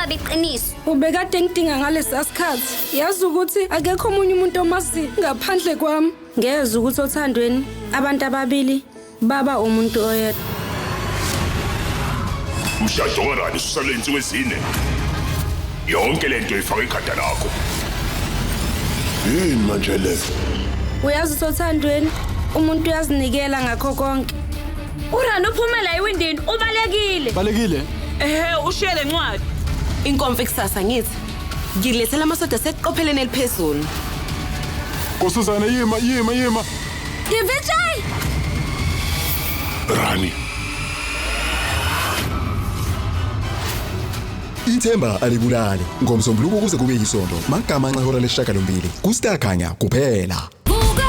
ukwesaba iqiniso. Ubekade ngidinga ngalesi sikhathi. Yazi ukuthi akekho omunye umuntu omazi ngaphandle kwami. Ngeze ukuthi othandweni abantu ababili baba umuntu oyedwa. Umshado kaRani ususale insuku ezine. Yonke lento ifaka ikhanda lakho. Yini manje le? Uyazi ukuthi othandweni umuntu uyazinikela ngakho konke. uRani uphumela ewindini ubalekile. Balekile? Ushiye le ncwadi. Inkomfa kusasa ngithi ngilethela amasoda seqopheleni eliphezulu. Nkosazana yima. Ngivetshay. Rani. Ithemba alibulali ngomsombuluko kuze kube yisonto. Magama anxahora lesishaka lombili. Kustar Khanya kuphela. Buka